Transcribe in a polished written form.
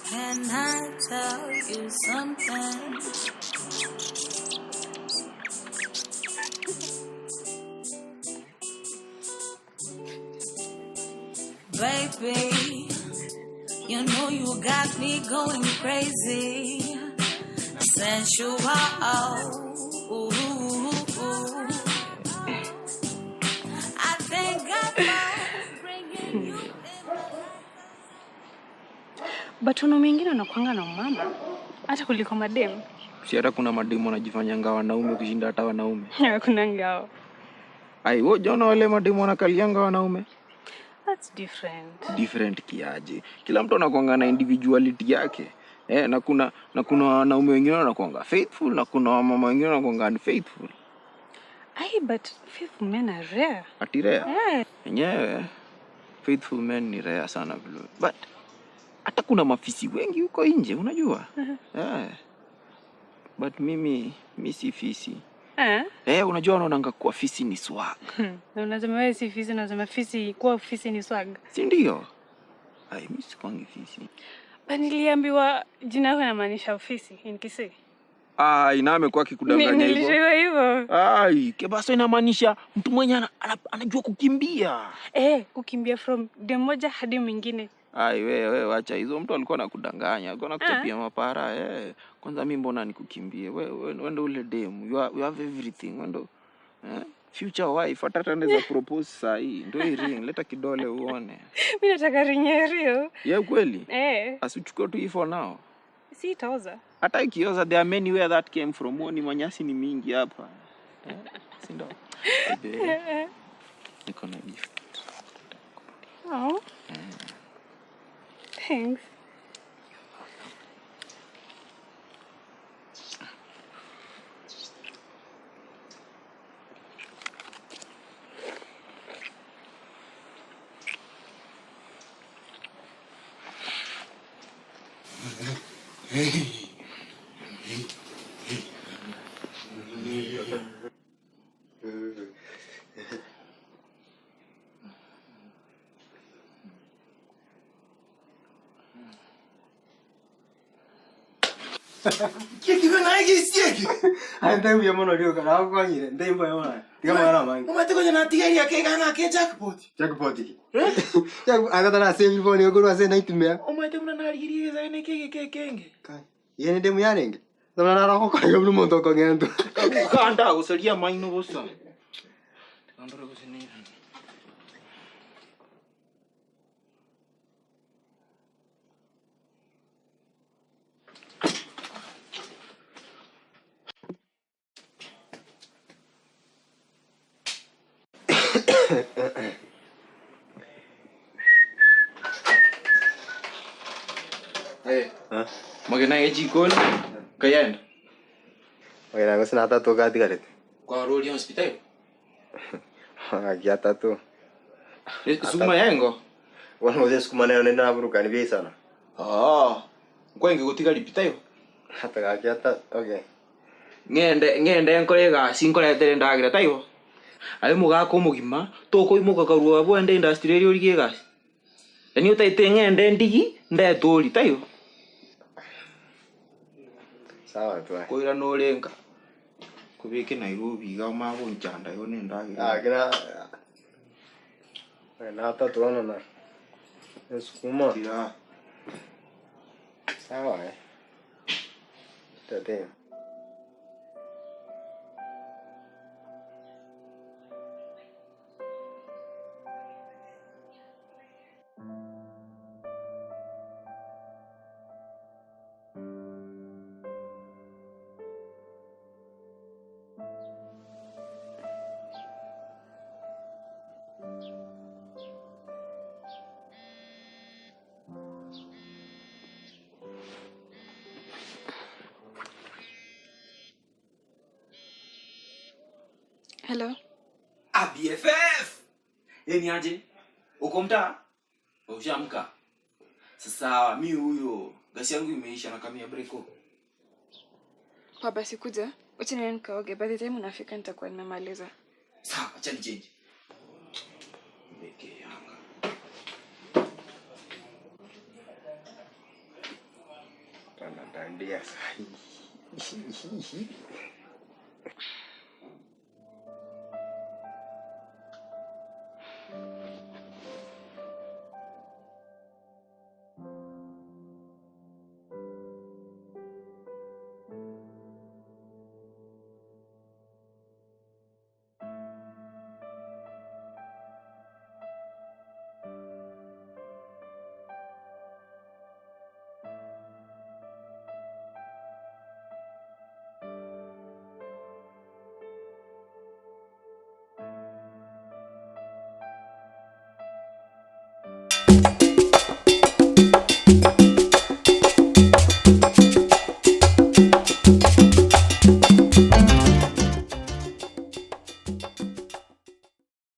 Can I tell you something? Baby, you know you got me going crazy. Sensual. I think I'm bringing you in. But wanaume wengine wanakuanga na mama hata kuliko madem. Si hata kuna madem wanajifanya ngao wanaume kushinda hata wanaume. Kuna ngao. Ai, wewe jona wale madem wanakalianga wanaume? That's different. Different kiaje? Kila mtu anakuanga na individuality yake. Na kuna wanaume wengine wanakuanga faithful na kuna wamama wengine wanakuanga unfaithful. But faithful men are rare. Ati rare? Yeah. Yenyewe faithful men ni rare sana vile. But hata kuna mafisi wengi huko nje, unajua? But mimi si fisi. Unajua wanaonanga kuwa fisi ni swag. Na unasema wewe si fisi, unasema fisi kuwa fisi ni swag. Si ndio? Mimi si kwangi fisi. Niliambiwa jina lako linamaanisha fisi in Kisii. Ina amekuwa akikudanganya hivyo. Nilishiwa hivyo. Kebaso inamaanisha mtu mwenye anajua kukimbia. Kukimbia from dem moja hadi mwingine. Wewe acha hizo, mtu alikuwa anakudanganya, alikuwa anakuchapia mapara. Kwanza mimi mbona nikukimbie? Wewe ndio ule dem. You have everything. Wewe ndio future wife. Hata anaweza propose saa hii. Ndio hii ring, leta kidole uone. Mimi nataka ring hiyo. Yeah, kweli? Asichukue tu hii for now. Si itaoza. Hata ikioza, there are many where that came from. Ni manyasi ni mingi hapa. Si ndio? Niko na gift. Oh. Thanks. Kiki bana igisieki. Ande uye mono rio kana kwanyire ndembo yona. Tiga mwana mangi. Umate ko jana tigeri yake kana ke jackpot. Jackpot ki. Aga tana save phone yogoro ase naitumia. Umate muna narigiri za ne kenge. Kai. Yene demu yarenge. Tona na roko kwa yoblu monto ko ngento. Kanda usalia maino bosa. Andoro kusini. Magana jikoni kayenda. Magana ngosina tatu ka tigarete. Kwa roli hospital. Agia tatu. Suma yango. Wana mose sukuma nayo nenda naburuka ni bei sana. Kwa inge gutigari pitayo. Hata agia tatu. Okay. Ngende nkore gasi nkoretere ndagira tayo. Ari mugako mugima toko imuka karuwa bwende industry eri origie gasi. Ni utaite ngende ndigi ndetori tayo. Sawa tu. Koira no lenga. Kubike Nairobi ga mago njanda yo nenda gira. Kina. Na tatu wana na. Sukuma. Tira. Sawa Tete. Hello. BFF. Ni aje? Uko mtaa? Ushaamka? Sasa mimi huyo gasi yangu imeisha na kamia breko. Kwa basi kuja, wacha niende nikaoge. By the time unafika nitakuwa nimemaliza. Sawa, acha nichange. Mbeke yanga. Tandandia sahi.